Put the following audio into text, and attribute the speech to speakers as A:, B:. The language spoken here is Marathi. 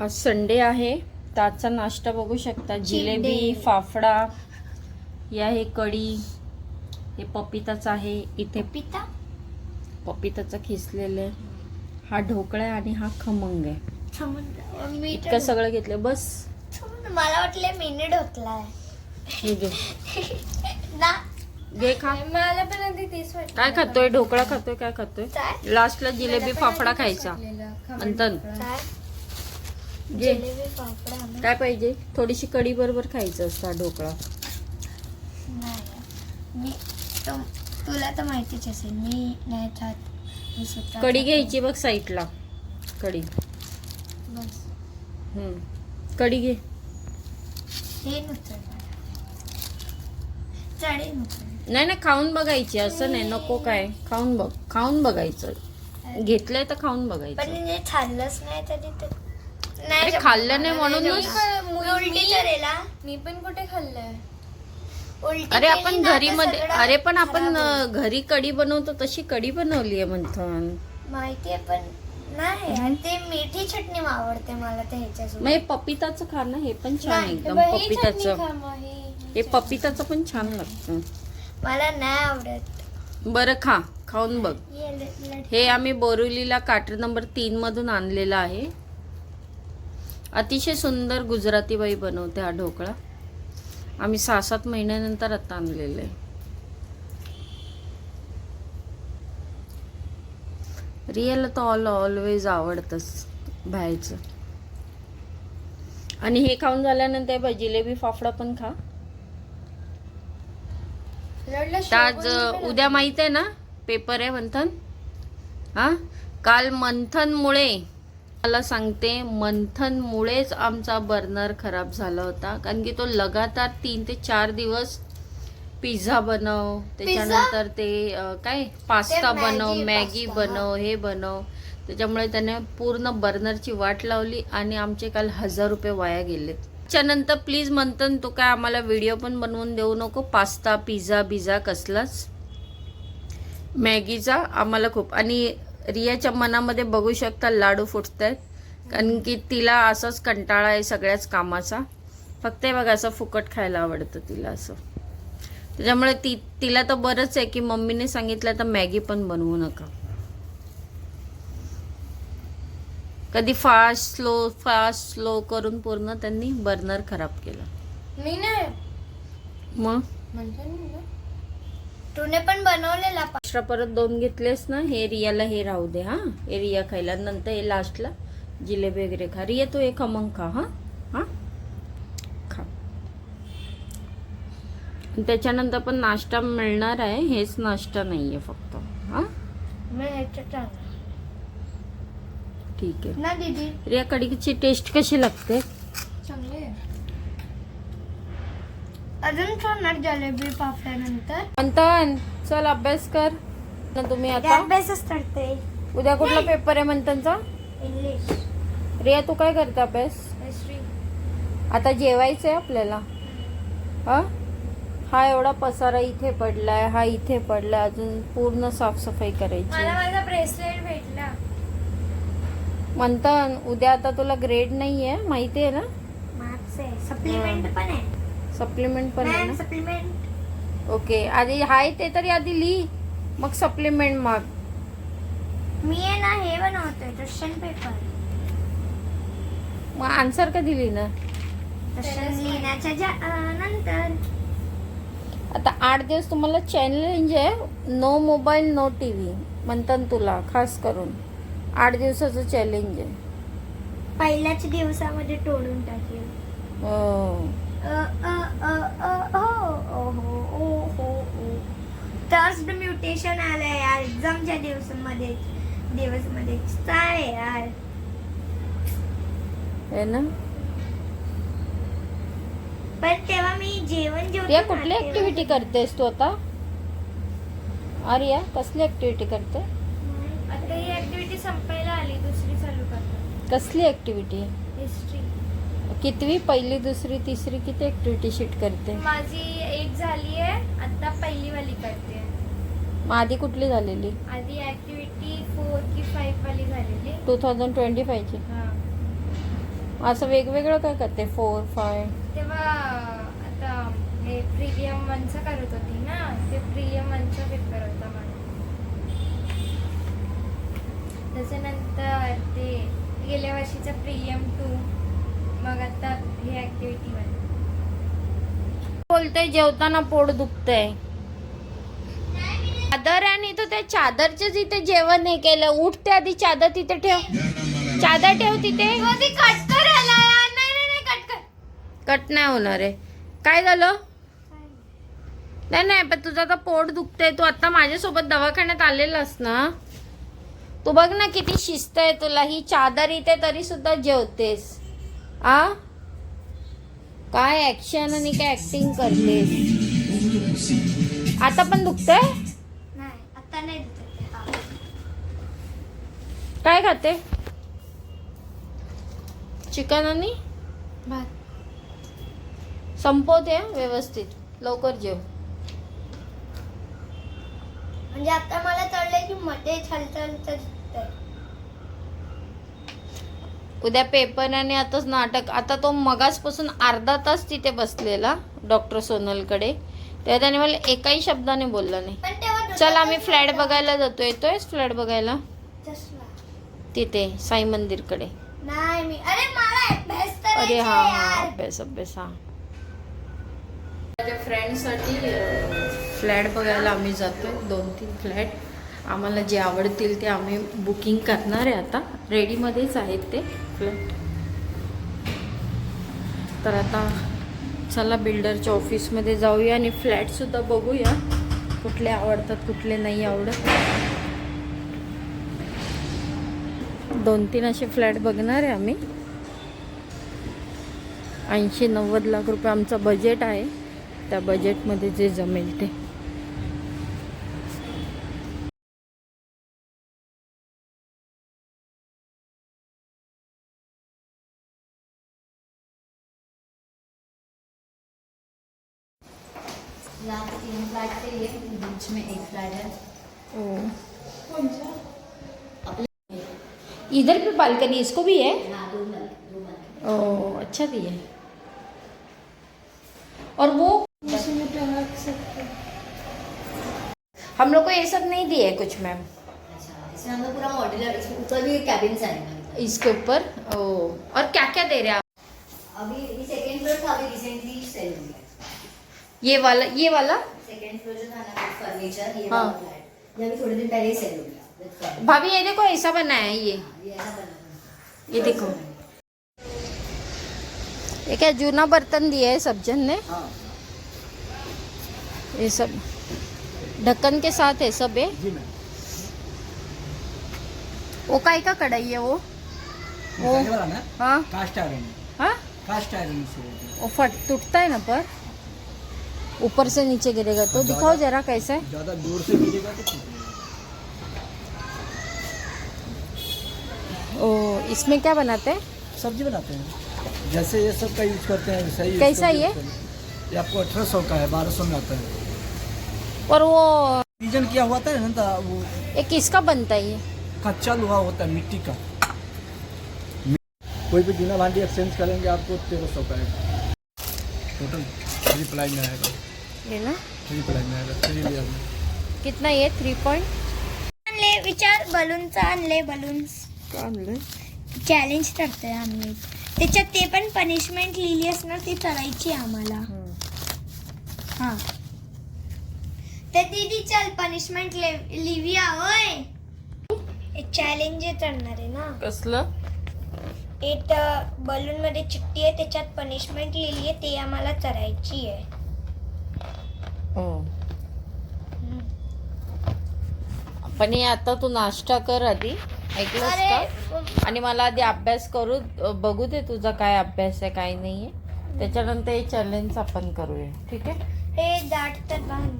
A: आज संडे आहे तर आजचा नाश्ता बघू शकता. जिलेबी, फाफडा, हे आहे कढी, हे पपिताच आहे, इथे पपिताचं खिसलेलं, हा ढोकळा आहे आणि हा खमंग आहे. इतकं सगळं घेतलं बस.
B: मला वाटलं मीने ढोकला
A: हे घे
B: ना.
A: घे खा.
B: मला पण आधी तेच वाटलं.
A: काय खातोय? ढोकळा खातोय? काय खातोय? लास्टला जिलेबी फाफडा खायचा मंथन. घे.
B: जिलेबी फाफडा
A: काय पाहिजे? थोडीशी कढी बरोबर खायचं असतं हा ढोकळा.
B: नाही, मी तुला तर माहितीच असेल मी नाही खात. मी स्वतः
A: कढी घ्यायची बघ साईडला. कढी
B: बस
A: कढी घे.
B: हे नुसतं चाळी नुसतं.
A: नाही नाही, खाऊन बघायची. असं नाही नको काय, खाऊन बघायचं. घेतलंय तर खाऊन
B: पण
A: बघायचं.
B: हे खाल्लंच नाही तरी तर
A: अरे खाल्लं नाही म्हणूनच.
B: उलटी करेला.
C: मी पण कुठे खाल्लंय.
B: उलटी
A: अरे
B: केली
A: आपण
B: ना
A: घरी
B: तर
A: मध्ये,
B: सगळं
A: अरे पण आपण
B: खराब होईल.
A: घरी कढी बनवतो तशी कढी बनवली आहे मंथन.
B: माहितीये पण नाही. आणि ते मिठी चटणी आवडते मला ते ह्याच्यासोबत.
A: मग हे पपिताचं खा ना, हे पण छान आहे
B: नाही,
A: एकदम.
C: ही चटणी
A: पपिताचं,
C: खा मग,
A: हे पपिताचं पण छान लागतं.
B: मला नाही आवडत.
A: बरं खा, खाऊन बघ.
B: ये लट-
A: हे आम्ही बोरिवलीला काटर नंबर 3 मधून आणलेलं आहे. अतिशय सुंदर गुजराती बाई बनवते हा ढोकळा. आम्ही 6-7 महिन्यानंतर आता आणलेलं आहे. रियाला तर ऑलवेज आवडतंच बाहेरचं. आणि हे खाऊन झाल्यानंतर बघ, जिलेबी फाफडा पण खा.
C: रडला
A: तर आज उद्या माहित आहे ना पेपर आहे मंथन. हा, काल मंथनमुळे, मला सांगते मंथनमुळेच आमचा बर्नर खराब झाला होता. कारण की तो लगातार 3 ते 4 दिवस पिझ्झा बनव, त्याच्यानंतर ते काय पास्ता बनव, मॅगी बनव, हे बनव. त्याच्यामुळे त्याने पूर्ण बर्नरची वाट लावली आणि आमचे काल 1000 रुपये वाया गेले. त्याच्यानंतर प्लीज मंथन तू काय आम्हाला व्हिडिओ पण बनवून देऊ नको. पास्ता, पिझ्झा कसलाच, मॅगीचा आम्हाला खूप. आणि रियाच्या मनामध्ये बघू शकता लाडू फुटत आहेत. कारण की तिला असंच कंटाळा आहे सगळ्याच कामाचा. फक्त हे बघा असं फुकट खायला आवडतं तिला असं. त्याच्यामुळे तिला तर बरंच आहे की मम्मीने सांगितलं तर मॅगी पण बनवू नका. कधी फास्ट स्लो करून पूर्ण त्यांनी बर्नर खराब केला.
C: मी नाही
A: मग
C: म्हणतो ना.
B: तूने पण बनवलेला
A: एक्स्ट्रा परत 2 घेतलेस ना. हे रियाला हे राहू दे. हा, हे रिया खायला. नंतर हे लास्टला जिलेबी वगैरे खा. रिया तू हे खमंग खा. हा हा खा. त्याच्यानंतर पण नाश्ता मिळणार आहे. हेच नाश्ता नाहीये फक्त. हा
B: मी ह्याच्यात आणलं.
A: ठीक आहे
B: ना दीदी.
A: रिया, कढीची टेस्ट कशी लागते?
C: चांगले आहे.
B: अजून खाणार जिलेबी फाफड्यानंतर.
A: मंथन चल अभ्यास कर ना तुम्ही आता.
B: अभ्यासच करते.
A: उद्या कुठला पेपर आहे मंथनचा?
B: इंग्लिश,
A: रिया तू काय करते अभ्यास?
B: हिस्ट्री.
A: आता जेवायचंय आपल्याला. हा एवढा पसारा इथे पडलाय, हा इथे पडलाय, अजून पूर्ण साफसफाई करायची.
B: मला माझा ब्रेसलेट भेटला.
A: मंथन उद्या आता तुला ग्रेड नाहीये माहिती आहे ना.
B: मॅथ्स आहे. सप्लिमेंट पण आहे.
A: सप्लिमेंट पण आहे
B: मॅम
A: ना.
B: सप्लिमेंट.
A: ओके, आधी हाय ते तरी आधी लिही, मग सप्लिमेंट माग.
B: मी आहे ना हे बनवतोय क्वेश्चन पेपर.
A: मग आन्सर कधी लिहिणार?
B: क्वेश्चन लिहिण्याच्या नंतर.
A: आता 8 दिवस तुम्हाला चॅलेंज आहे. No mobile no TV. Manthan तुला खास करून 8 दिवसाचं चॅलेंज आहे.
B: पहिल्याच दिवसामध्ये तोडून टाकेल. थर्स्ट म्युटेशन आलंय यार एक्झामच्या दिवसमध्ये काय यार.
A: है ना.
B: पण तेव्हा मी जेवण
A: रिया कुठली ऍक्टिव्हिटी करतेस तू आता? अरे कसली ऍक्टिव्हिटी करते?
C: आता ही ऍक्टिव्हिटी संपायला आली, दुसरी चालू करतात.
A: कसली ऍक्टिव्हिटी?
C: हिस्ट्री.
A: कितवी? पहिली, दुसरी, तिसरी? किती ऍक्टिव्हिटी शीट करते?
C: माझी एक झाली आहे, आता पहिली वाली करते.
A: मग आधी कुठली झालेली?
C: आधी ऍक्टिव्हिटी 4 की 5 वाली झालेली.
A: 2025 ची.
C: हा.
A: असं वेगवेगळं काय करते 4, 5?
C: तेव्हा आता हे प्रीमियम 1चा करत होती ना, ते प्रीमियम 1चा पेपर होता माझा. त्याच्यानंतर ते गेल्या वर्षीचा प्रीमियम 2, मग आता हे ऍक्टिव्हिटी 1.
A: बोलते जेवताना पोट दुखतंय. चादर आणि तो त्या चादरच्या तिथे जेवण नाही केलं. उठते आधी चादर तिथे ठेव. चादर ठेव तिथे.
C: कट करायला नाही कट कर.
A: कट नाही होणार आहे. काय झालं? नाही नाही, पण तुझं आता पोट दुखतंय. तू आता माझ्यासोबत दवाखान्यात आलेलास ना. तू बघ ना किती शिस्त आहे तुला. ही चादर इथे तरी सुद्धा जेवतेस. आ काय ऍक्शन आणि काय ऍक्टिंग करतेस. आता पण दुखतंय.
C: नाही आता नाही दुखत.
A: काय खाते? चिकन आणि
C: भात.
A: संपवते व्यवस्थित. लवकर जेव.
B: म्हणजे आता मला कळलंय की मध्ये हलतं
A: उद्या पेपर आणि आताच नाटक. आता तो मगासपासून अर्धा तास तिथे बसलेला डॉक्टर सोनलकडे. तेव्हा त्याने मला एकाही शब्दाने बोलला नाही.
B: पण तेव्हा
A: चल आम्ही फ्लॅट बघायला जातो. येतोयस फ्लॅट बघायला?
B: चष्मा.
A: तिथे साई मंदिरकडे.
B: नाही मी अरे मला अभ्यास
A: अरे
B: करायचा
A: हा
B: आहे
A: हा
B: यार.
A: अभ्यास हा. माझ्या फ्रेंडसाठी फ्लॅट बघायला आम्ही जातोय. 2-3 फ्लॅट आम्हाला जे आवडतील ते आम्ही बुकिंग करणार आहे. आता रेडीमध्येच आहेत ते फ्लॅट. तर आता चला बिल्डरच्या ऑफिसमध्ये जाऊया आणि फ्लॅटसुद्धा बघूया कुठले आवडतात कुठले नाही आवडत. 2-3 असे फ्लॅट बघणार आहे आम्ही. 80-90 लाख रुपये आमचं बजेट आहे. त्या बजेटमध्ये जे जमेल ते.
D: यहाँ पे 3 फ्लैट चाहिए, बीच में एक फ्लैट है.
A: इधर पे बालकनी इसको भी है.
D: हाँ 2 मल.
A: ओह अच्छा दिया है. और वो हम लोग को ये सब नहीं दिए कुछ मैम.
D: अच्छा, इसमें हम लोग पूरा मॉड्यूलर, इसमें ऊपर भी कैबिन्स आएंगे.
A: इसके ऊपर ओह. और क्या क्या दे रहे हैं आप?
D: अभी सेकंड फ्लोर था, अभी रिसेंटली सेल हो गया.
A: ये वाला
D: सेकंड फ्लोर जो था ना विद फर्नीचर, ये
A: हाँ.
D: वाला फ्लैट ये अभी थोड़े दिन पहले ही सेल हो गया विद फर्नीचर.
A: भाभी ये देखो ऐसा बनाया है ये.
D: ये ऐसा बना था.
A: ये देखो ये क्या जूना बर्तन दिया है सब जन ने.
D: हाँ
A: ये सब ढक्कन के साथ है सब है.
E: जी मैम.
A: वो काय का कढ़ाई है वो.
E: ये वाला ना
A: हाँ
E: कास्ट आयरन.
A: हाँ
E: कास्ट आयरन से बोलते हैं.
A: वो टूटता है ना पर ऊपर से नीचे गिरेगा तो. दिखाओ जरा कैसा है.
E: ज़्यादा दूर से गिरेगा तो टूटेगा.
A: ओ इसमें क्या बनाते हैं.
E: सब्जी बनाते हैं जैसे ये सब का यूज करते हैं वैसा ही.
A: कैसा
E: इसका
A: ये?
E: यूज करते हैं. ये आपको 1800 का है, 1200 में आता है.
A: और वो
E: सीजन किया हुआ था ना, तो वो
A: ये किसका बनता है ये.
E: कच्चा लोहा होता है मिट्टी का. कोई भी जूना भांडी एक्सचेंज करेंगे आपको 1300 का आएगा. टोटल 3 प्लाई में आएगा.
A: ये ना
E: 3 प्लाई में आएगा. 3 लेयर में.
A: कितना ये 3 पॉइंट.
B: आणले विचार बलूनचा आणले बलून्स. चॅलेंज करतोय आम्ही. त्याच्यात ते पण पनिशमेंट लिहिली असणार ती करायची आम्हाला. हा तर दीदी चल पनिशमेंट लिहूया होय. एक चॅलेंज करणार आहे ना.
A: कसलं.
B: एक बलून मध्ये चिठ्ठी आहे त्याच्यात पनिशमेंट लिहिली आहे ते आम्हाला करायची आहे.
A: पण हे आता तू नाश्ता कर आधी. ऐकलंस का. आणि मला आधी अभ्यास करू बघू दे तुझा काय अभ्यास आहे काय नाही आहे. त्याच्यानंतर हे चॅलेंज आपण करूया. ठीक आहे.
B: हे दाट तर बांध.